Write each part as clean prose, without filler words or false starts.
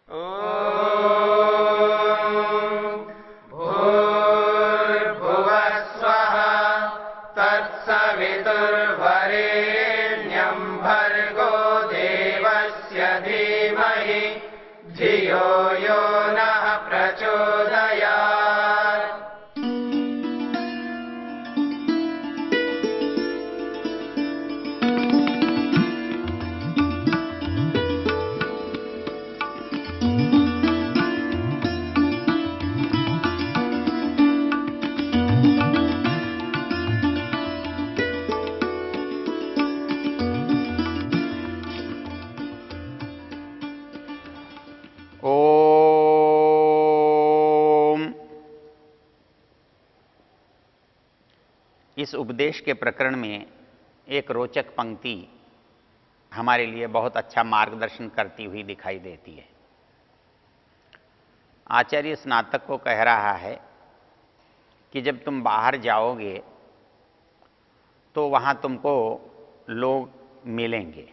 भूर्भुवः स्वः तत्सवितुर्वरेण्यं भर्गो देवस्य धीमहि धियो यो नः प्रचोदयात्। इस उपदेश के प्रकरण में एक रोचक पंक्ति हमारे लिए बहुत अच्छा मार्गदर्शन करती हुई दिखाई देती है। आचार्य स्नातक को कह रहा है कि जब तुम बाहर जाओगे तो वहाँ तुमको लोग मिलेंगे,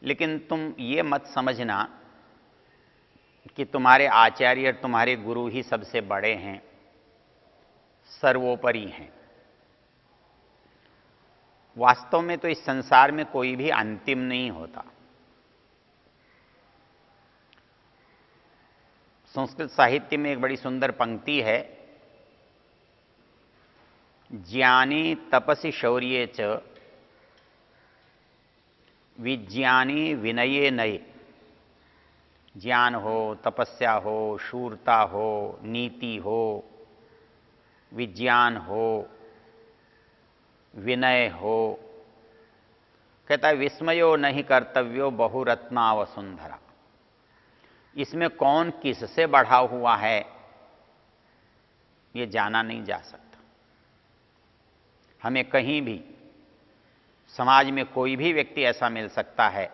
लेकिन तुम ये मत समझना कि तुम्हारे आचार्य और तुम्हारे गुरु ही सबसे बड़े हैं, सर्वोपरि हैं। वास्तव में तो इस संसार में कोई भी अंतिम नहीं होता। संस्कृत साहित्य में एक बड़ी सुंदर पंक्ति है, ज्ञानी तपसि शौर्ये च विज्ञानी विनये नये। ज्ञान हो, तपस्या हो, शूरता हो, नीति हो, विज्ञान हो, विनय हो। कहता है विस्मयो नहीं कर्तव्यो बहुरत्ना वसुंधरा। इसमें कौन किससे बढ़ा हुआ है ये जाना नहीं जा सकता। हमें कहीं भी समाज में कोई भी व्यक्ति ऐसा मिल सकता है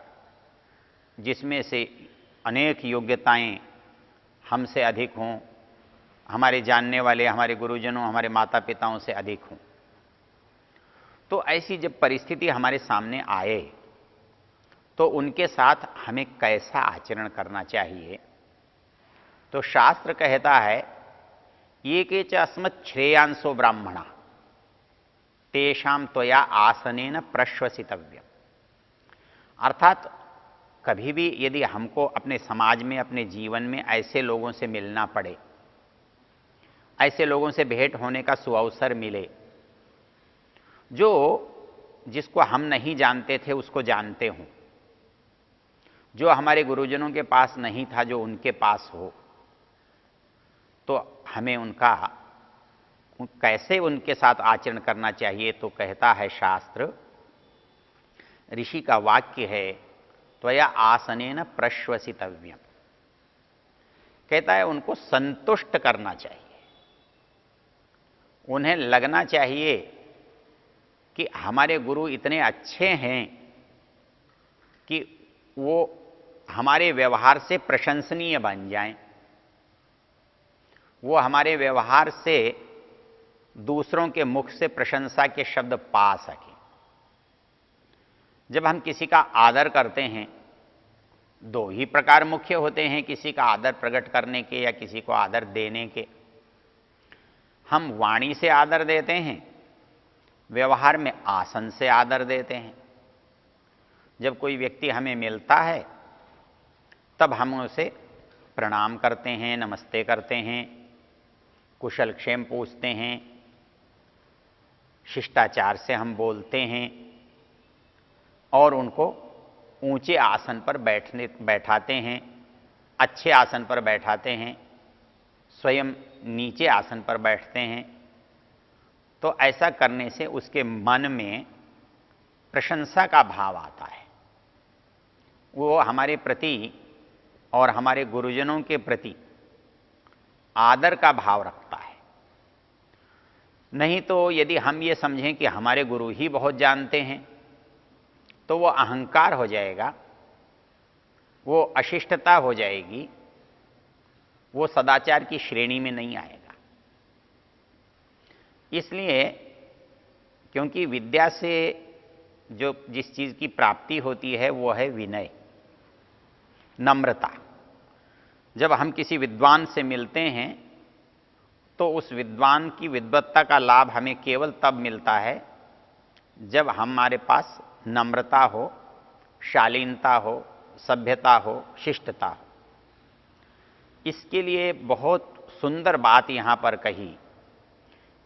जिसमें से अनेक योग्यताएं हमसे अधिक हों, हमारे जानने वाले, हमारे गुरुजनों, हमारे माता पिताओं से अधिक हों। तो ऐसी जब परिस्थिति हमारे सामने आए तो उनके साथ हमें कैसा आचरण करना चाहिए। तो शास्त्र कहता है ये के च अस्मत् श्रेयांसो ब्राह्मणा तेषां त्वया आसनेन प्रश्वसितव्यम। अर्थात कभी भी यदि हमको अपने समाज में, अपने जीवन में ऐसे लोगों से मिलना पड़े, ऐसे लोगों से भेंट होने का सुअवसर मिले जो जिसको हम नहीं जानते थे उसको जानते हों, जो हमारे गुरुजनों के पास नहीं था जो उनके पास हो, तो हमें उनका कैसे उनके साथ आचरण करना चाहिए। तो कहता है शास्त्र, ऋषि का वाक्य है, त्वया आसनेन प्रश्वसितव्यम। कहता है उनको संतुष्ट करना चाहिए, उन्हें लगना चाहिए कि हमारे गुरु इतने अच्छे हैं कि वो हमारे व्यवहार से प्रशंसनीय बन जाएं, वो हमारे व्यवहार से दूसरों के मुख से प्रशंसा के शब्द पा सकें। जब हम किसी का आदर करते हैं, दो ही प्रकार मुख्य होते हैं किसी का आदर प्रकट करने के या किसी को आदर देने के। हम वाणी से आदर देते हैं, व्यवहार में आसन से आदर देते हैं। जब कोई व्यक्ति हमें मिलता है तब हम उसे प्रणाम करते हैं, नमस्ते करते हैं, कुशल क्षेम पूछते हैं, शिष्टाचार से हम बोलते हैं और उनको ऊंचे आसन पर बैठाते हैं, अच्छे आसन पर बैठाते हैं, स्वयं नीचे आसन पर बैठते हैं। तो ऐसा करने से उसके मन में प्रशंसा का भाव आता है, वो हमारे प्रति और हमारे गुरुजनों के प्रति आदर का भाव रखता है। नहीं तो यदि हम ये समझें कि हमारे गुरु ही बहुत जानते हैं तो वो अहंकार हो जाएगा, वो अशिष्टता हो जाएगी, वो सदाचार की श्रेणी में नहीं आएगा। इसलिए क्योंकि विद्या से जो जिस चीज की प्राप्ति होती है वो है विनय, नम्रता। जब हम किसी विद्वान से मिलते हैं तो उस विद्वान की विद्वत्ता का लाभ हमें केवल तब मिलता है जब हमारे पास नम्रता हो, शालीनता हो, सभ्यता हो, शिष्टता हो। इसके लिए बहुत सुंदर बात यहां पर कही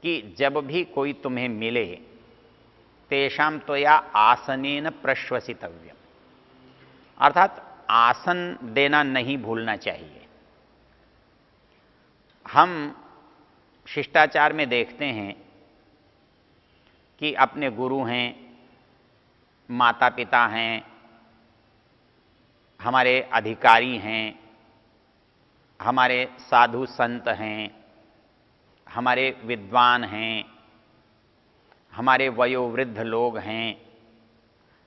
कि जब भी कोई तुम्हें मिले तेषां त्वया आसनेन प्रश्वसितव्यम, अर्थात आसन देना नहीं भूलना चाहिए। हम शिष्टाचार में देखते हैं कि अपने गुरु हैं, माता पिता हैं, हमारे अधिकारी हैं, हमारे साधु संत हैं, हमारे विद्वान हैं, हमारे वयोवृद्ध लोग हैं,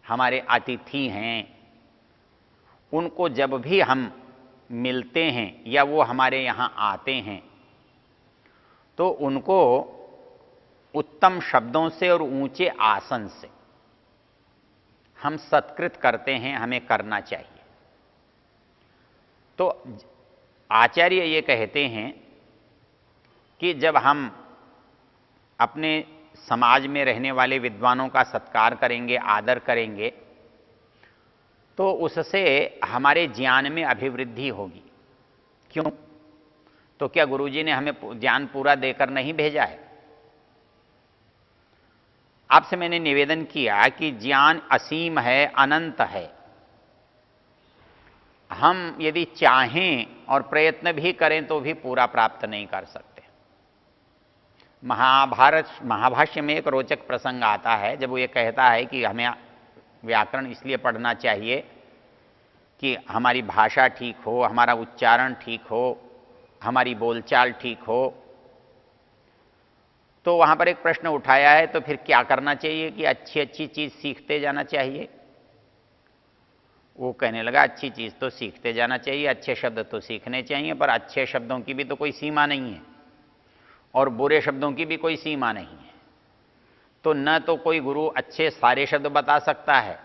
हमारे अतिथि हैं, उनको जब भी हम मिलते हैं या वो हमारे यहाँ आते हैं तो उनको उत्तम शब्दों से और ऊंचे आसन से हम सत्कृत करते हैं, हमें करना चाहिए। तो आचार्य ये कहते हैं कि जब हम अपने समाज में रहने वाले विद्वानों का सत्कार करेंगे, आदर करेंगे, तो उससे हमारे ज्ञान में अभिवृद्धि होगी। क्यों? तो क्या गुरुजी ने हमें ज्ञान पूरा देकर नहीं भेजा है? आपसे मैंने निवेदन किया कि ज्ञान असीम है, अनंत है। हम यदि चाहें और प्रयत्न भी करें तो भी पूरा प्राप्त नहीं कर सकते। महाभाष्य में एक रोचक प्रसंग आता है जब वो ये कहता है कि हमें व्याकरण इसलिए पढ़ना चाहिए कि हमारी भाषा ठीक हो, हमारा उच्चारण ठीक हो, हमारी बोलचाल ठीक हो। तो वहां पर एक प्रश्न उठाया है, तो फिर क्या करना चाहिए कि अच्छी अच्छी चीज सीखते जाना चाहिए। वो कहने लगा अच्छी चीज तो सीखते जाना चाहिए, अच्छे शब्द तो सीखने चाहिए, पर अच्छे शब्दों की भी तो कोई सीमा नहीं है और बुरे शब्दों की भी कोई सीमा नहीं है। तो न तो कोई गुरु अच्छे सारे शब्द बता सकता है,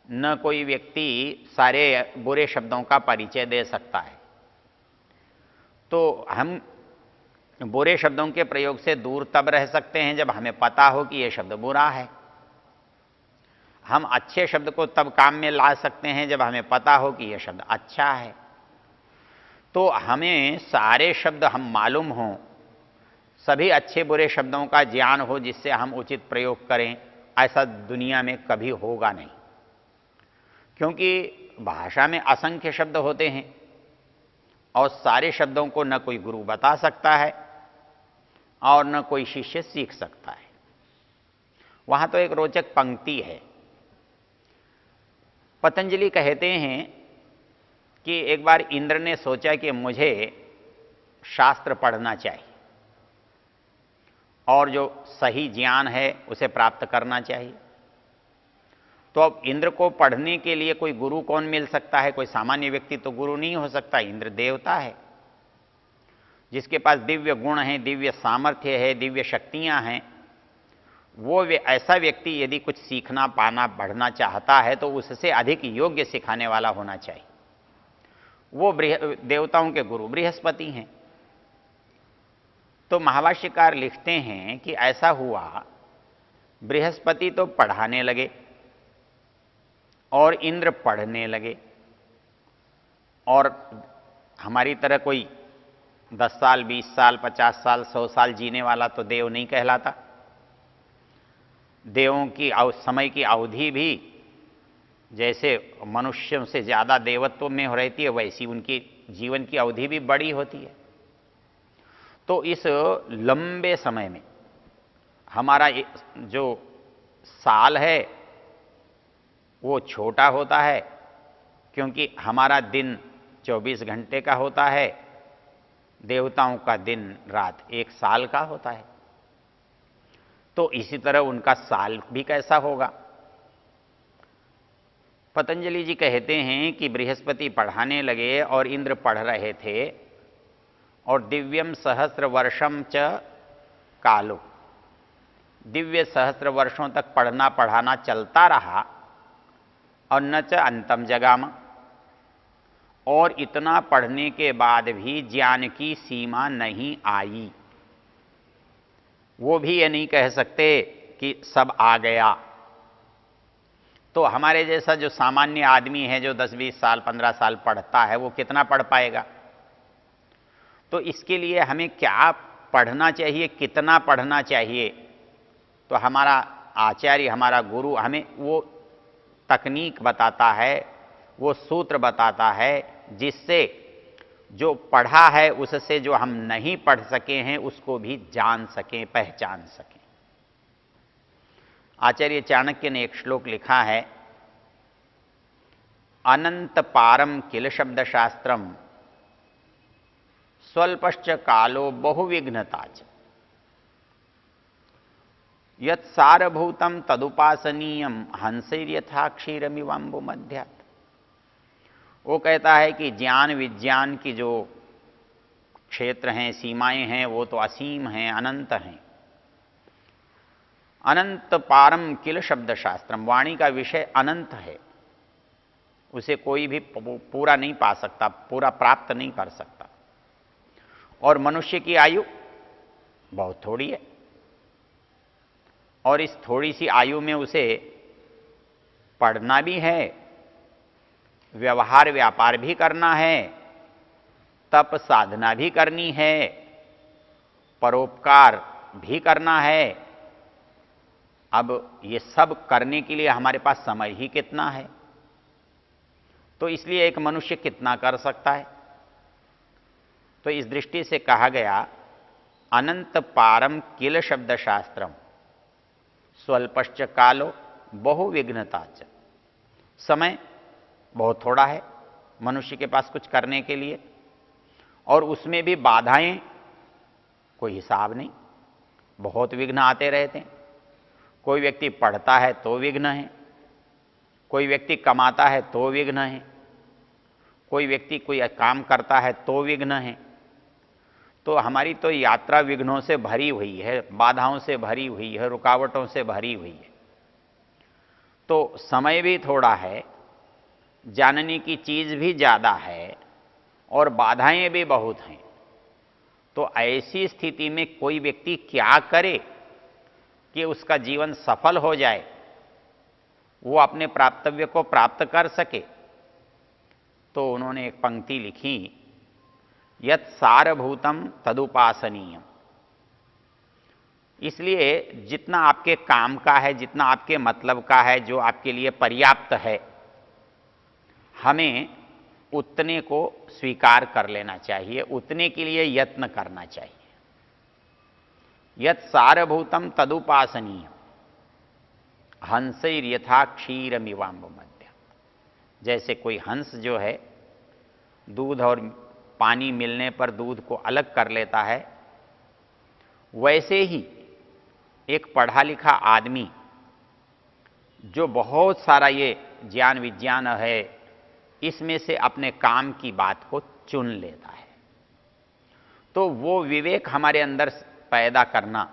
न कोई व्यक्ति सारे बुरे शब्दों का परिचय दे सकता है। तो हम बुरे शब्दों के प्रयोग से दूर तब रह सकते हैं जब हमें पता हो कि यह शब्द बुरा है। हम अच्छे शब्द को तब काम में ला सकते हैं जब हमें पता हो कि यह शब्द अच्छा है। तो हमें सारे शब्द हम मालूम हों, सभी अच्छे बुरे शब्दों का ज्ञान हो जिससे हम उचित प्रयोग करें, ऐसा दुनिया में कभी होगा नहीं। क्योंकि भाषा में असंख्य शब्द होते हैं और सारे शब्दों को न कोई गुरु बता सकता है और न कोई शिष्य सीख सकता है। वहां तो एक रोचक पंक्ति है। पतंजलि कहते हैं कि एक बार इंद्र ने सोचा कि मुझे शास्त्र पढ़ना चाहिए और जो सही ज्ञान है उसे प्राप्त करना चाहिए। तो अब इंद्र को पढ़ने के लिए कोई गुरु कौन मिल सकता है? कोई सामान्य व्यक्ति तो गुरु नहीं हो सकता। इंद्र देवता है जिसके पास दिव्य गुण हैं, दिव्य सामर्थ्य है, दिव्य शक्तियां हैं। वो ऐसा व्यक्ति यदि कुछ सीखना, पाना, बढ़ना चाहता है तो उससे अधिक योग्य सिखाने वाला होना चाहिए। वो देवताओं के गुरु बृहस्पति हैं। तो महाभाष्यकार लिखते हैं कि ऐसा हुआ, बृहस्पति तो पढ़ाने लगे और इंद्र पढ़ने लगे। और हमारी तरह कोई 10 साल, 20 साल, 50 साल, 100 साल जीने वाला तो देव नहीं कहलाता। देवों की समय की अवधि भी जैसे मनुष्यों से ज्यादा देवत्व में रहती है, वैसी उनकी जीवन की अवधि भी बड़ी होती है। तो इस लंबे समय में हमारा जो साल है वो छोटा होता है, क्योंकि हमारा दिन 24 घंटे का होता है, देवताओं का दिन रात 1 साल का होता है। तो इसी तरह उनका साल भी कैसा होगा। पतंजलि जी कहते हैं कि बृहस्पति पढ़ाने लगे और इंद्र पढ़ रहे थे और दिव्यम सहस्र वर्षम च कालो, दिव्य सहस्र वर्षों तक पढ़ना पढ़ाना चलता रहा और न च अंतम जगाम, और इतना पढ़ने के बाद भी ज्ञान की सीमा नहीं आई। वो भी ये नहीं कह सकते कि सब आ गया। तो हमारे जैसा जो सामान्य आदमी है, जो 10-20 साल 15 साल पढ़ता है, वो कितना पढ़ पाएगा? तो इसके लिए हमें क्या पढ़ना चाहिए, कितना पढ़ना चाहिए? तो हमारा आचार्य, हमारा गुरु हमें वो तकनीक बताता है, वो सूत्र बताता है, जिससे जो पढ़ा है उससे जो हम नहीं पढ़ सके हैं उसको भी जान सकें, पहचान सकें। आचार्य चाणक्य ने एक श्लोक लिखा है, अनंत पारम किल शब्द शास्त्रम स्वल्पश्च कालो बहुविघ्नताच यत् सारभूतम तदुपासनीयम हंसैर्यथा क्षीरमिवाम्बु मध्यात्। वो कहता है कि ज्ञान विज्ञान की जो क्षेत्र हैं, सीमाएं हैं, वो तो असीम हैं, अनंत हैं। अनंत पारम किल शब्द शास्त्रम, वाणी का विषय अनंत है, उसे कोई भी पूरा नहीं पा सकता, पूरा प्राप्त नहीं कर सकता। और मनुष्य की आयु बहुत थोड़ी है, और इस थोड़ी सी आयु में उसे पढ़ना भी है, व्यवहार व्यापार भी करना है, तप साधना भी करनी है, परोपकार भी करना है। अब ये सब करने के लिए हमारे पास समय ही कितना है? तो इसलिए एक मनुष्य कितना कर सकता है? तो इस दृष्टि से कहा गया, अनंत पारम किल शब्द शास्त्रम स्वल्पश्च कालो बहुविघ्नताच। समय बहुत थोड़ा है मनुष्य के पास कुछ करने के लिए, और उसमें भी बाधाएं कोई हिसाब नहीं, बहुत विघ्न आते रहते हैं। कोई व्यक्ति पढ़ता है तो विघ्न है, कोई व्यक्ति कमाता है तो विघ्न है, कोई व्यक्ति कोई काम करता है तो विघ्न है। तो हमारी तो यात्रा विघ्नों से भरी हुई है, बाधाओं से भरी हुई है, रुकावटों से भरी हुई है। तो समय भी थोड़ा है, जानने की चीज भी ज्यादा है, और बाधाएं भी बहुत हैं। तो ऐसी स्थिति में कोई व्यक्ति क्या करे कि उसका जीवन सफल हो जाए, वो अपने प्राप्तव्य को प्राप्त कर सके? तो उन्होंने एक पंक्ति लिखी, यत् सारभूतम तदुपासनीयम। इसलिए जितना आपके काम का है, जितना आपके मतलब का है, जो आपके लिए पर्याप्त है, हमें उतने को स्वीकार कर लेना चाहिए, उतने के लिए यत्न करना चाहिए। यत् सारभूतम तदुपासनीयम हंसैर्यथा क्षीरमिवाम्ब मध्य। जैसे कोई हंस जो है दूध और पानी मिलने पर दूध को अलग कर लेता है, वैसे ही एक पढ़ा लिखा आदमी जो बहुत सारा ये ज्ञान विज्ञान है, इसमें से अपने काम की बात को चुन लेता है। तो वो विवेक हमारे अंदर पैदा करना,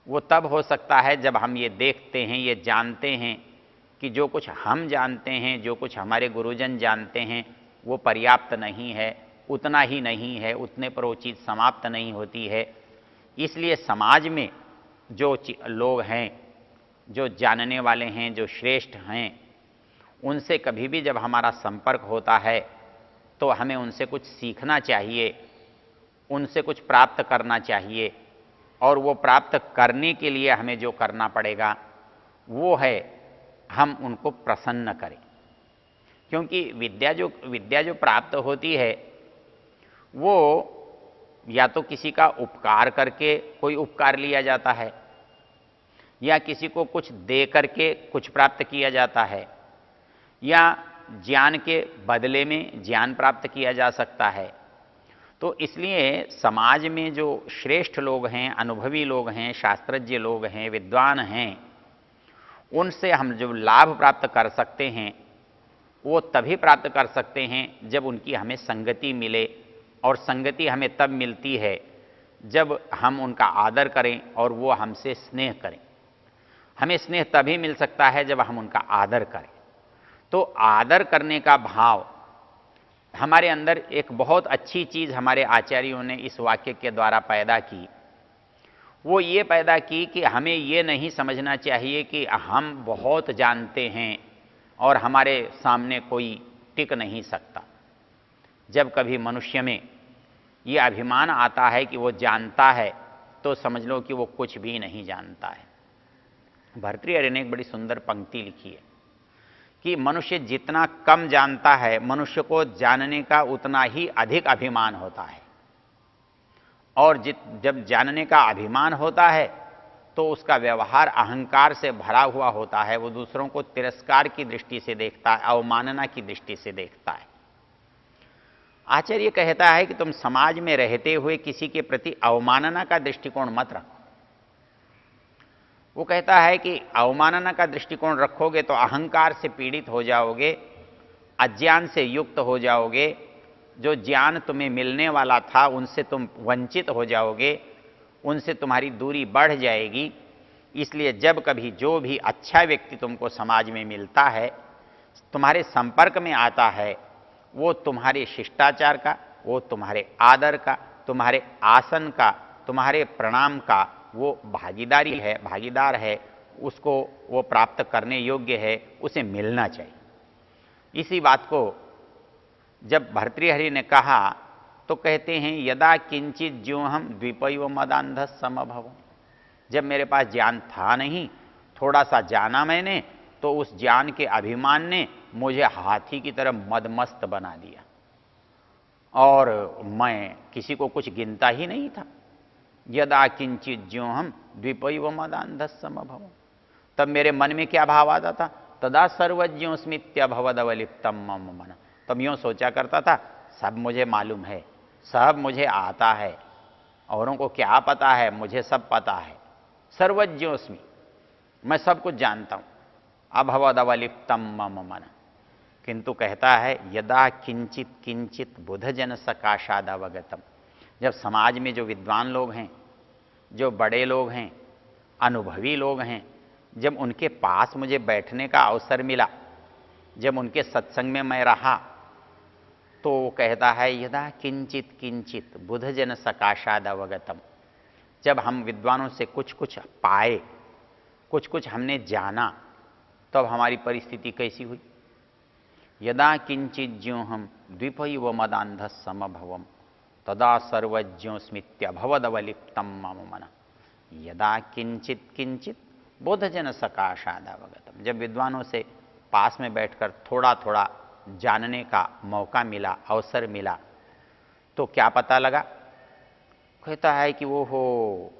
वो तब हो सकता है जब हम ये देखते हैं, ये जानते हैं कि जो कुछ हम जानते हैं, जो कुछ हमारे गुरुजन जानते हैं, वो पर्याप्त नहीं है, उतना ही नहीं है, उतने पर वो चीज़ समाप्त नहीं होती है। इसलिए समाज में जो लोग हैं, जो जानने वाले हैं, जो श्रेष्ठ हैं, उनसे कभी भी जब हमारा संपर्क होता है तो हमें उनसे कुछ सीखना चाहिए, उनसे कुछ प्राप्त करना चाहिए। और वो प्राप्त करने के लिए हमें जो करना पड़ेगा वो है हम उनको प्रसन्न करें। क्योंकि विद्या जो प्राप्त होती है वो या तो किसी का उपकार करके कोई उपकार लिया जाता है, या किसी को कुछ दे करके कुछ प्राप्त किया जाता है, या ज्ञान के बदले में ज्ञान प्राप्त किया जा सकता है। तो इसलिए समाज में जो श्रेष्ठ लोग हैं, अनुभवी लोग हैं, शास्त्रज्ञ लोग हैं, विद्वान हैं, उनसे हम जो लाभ प्राप्त कर सकते हैं वो तभी प्राप्त कर सकते हैं जब उनकी हमें संगति मिले। और संगति हमें तब मिलती है जब हम उनका आदर करें और वो हमसे स्नेह करें। हमें स्नेह तभी मिल सकता है जब हम उनका आदर करें। तो आदर करने का भाव हमारे अंदर एक बहुत अच्छी चीज हमारे आचार्यों ने इस वाक्य के द्वारा पैदा की। वो ये पैदा की कि हमें ये नहीं समझना चाहिए कि हम बहुत जानते हैं और हमारे सामने कोई टिक नहीं सकता। जब कभी मनुष्य में ये अभिमान आता है कि वो जानता है, तो समझ लो कि वो कुछ भी नहीं जानता है। भर्तृहरि ने एक बड़ी सुंदर पंक्ति लिखी है कि मनुष्य जितना कम जानता है, मनुष्य को जानने का उतना ही अधिक अभिमान होता है, और जब जानने का अभिमान होता है तो उसका व्यवहार अहंकार से भरा हुआ होता है। वो दूसरों को तिरस्कार की दृष्टि से देखता है, अवमानना की दृष्टि से देखता है। आचार्य कहता है कि तुम समाज में रहते हुए किसी के प्रति अवमानना का दृष्टिकोण मत रखो। वो कहता है कि अवमानना का दृष्टिकोण रखोगे तो अहंकार से पीड़ित हो जाओगे, अज्ञान से युक्त हो जाओगे, जो ज्ञान तुम्हें मिलने वाला था उनसे तुम वंचित हो जाओगे, उनसे तुम्हारी दूरी बढ़ जाएगी। इसलिए जब कभी जो भी अच्छा व्यक्ति तुमको समाज में मिलता है, तुम्हारे संपर्क में आता है, वो तुम्हारे शिष्टाचार का, वो तुम्हारे आदर का, तुम्हारे आसन का, तुम्हारे प्रणाम का वो भागीदार है, उसको वो प्राप्त करने योग्य है, उसे मिलना चाहिए। इसी बात को जब भर्तृहरि ने कहा तो कहते हैं यदा किंचित ज्यों हम द्विपैव मदांध समभव। जब मेरे पास ज्ञान था नहीं, थोड़ा सा जाना मैंने, तो उस ज्ञान के अभिमान ने मुझे हाथी की तरह मदमस्त बना दिया और मैं किसी को कुछ गिनता ही नहीं था। यदा किंचित ज्यों हम द्विपैव मदांध समभव। तब मेरे मन में क्या भाव आता था? तदा सर्वज्ञों स्मित्यभवदवलिप्तम मम मन। तब यूं सोचा करता था सब मुझे मालूम है, सब मुझे आता है, औरों को क्या पता है, मुझे सब पता है। सर्वज्ञोस्मि, मैं सब कुछ जानता हूं। अभवदवलिप्तम मम मन। किंतु कहता है यदा किंचित किंचित बुधजन सकाशादवगतम। जब समाज में जो विद्वान लोग हैं, जो बड़े लोग हैं, अनुभवी लोग हैं, जब उनके पास मुझे बैठने का अवसर मिला, जब उनके सत्संग में मैं रहा, तो वो कहता है यदा किंचित किंचित बुधजन सकाशाद अवगतम। जब हम विद्वानों से कुछ कुछ पाए, कुछ कुछ हमने जाना, तब हमारी परिस्थिति कैसी हुई? यदा किंचित ज्यों हम द्विपैव मदांध समभवम तदा सर्वज्ञों स्मित्यभवदवलिप्तम मम मन। यदा किंचित किंचित बोधजन सकाशादावगतम। जब विद्वानों से पास में बैठकर थोड़ा थोड़ा जानने का मौका मिला, अवसर मिला, तो क्या पता लगा? कहता है कि वो हो,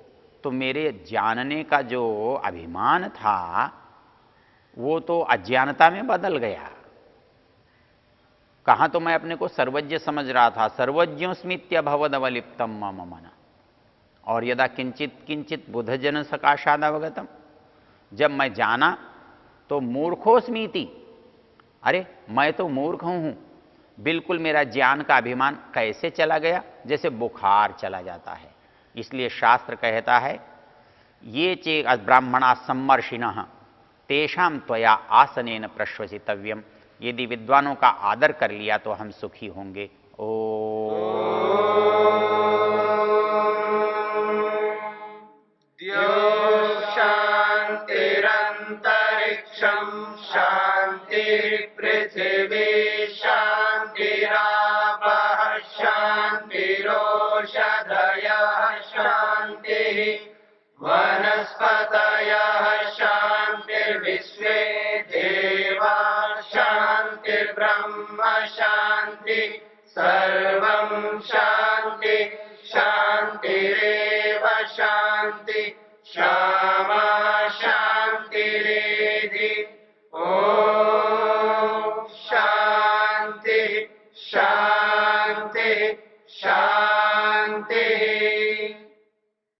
तो मेरे जानने का जो अभिमान था वो तो अज्ञानता में बदल गया। कहां तो मैं अपने को सर्वज्ञ समझ रहा था, सर्वज्ञों स्मित्यभवदवलिप्तम मम मन। और यदा किंचित किंचित बुधजन सकाशादावगतम, जब मैं जाना तो मूर्खोस्मीति। अरे मैं तो मूर्ख हूं, बिल्कुल मेरा ज्ञान का अभिमान कैसे चला गया? जैसे बुखार चला जाता है। इसलिए शास्त्र कहता है ये चे ब्राह्मणा सम्मर्षिणः तेषां त्वया आसनेन प्रश्वसितव्यम। यदि विद्वानों का आदर कर लिया तो हम सुखी होंगे। शांतिरंतरिक्षं शांति पृथिवी शांतिरापः शांतिरोषधयः शांतिः वनस्पतयः शांतिर्विश्वे देवा शांतिर्ब्रह्म शांति सर्वं शांति शांतिरेव शांति शांति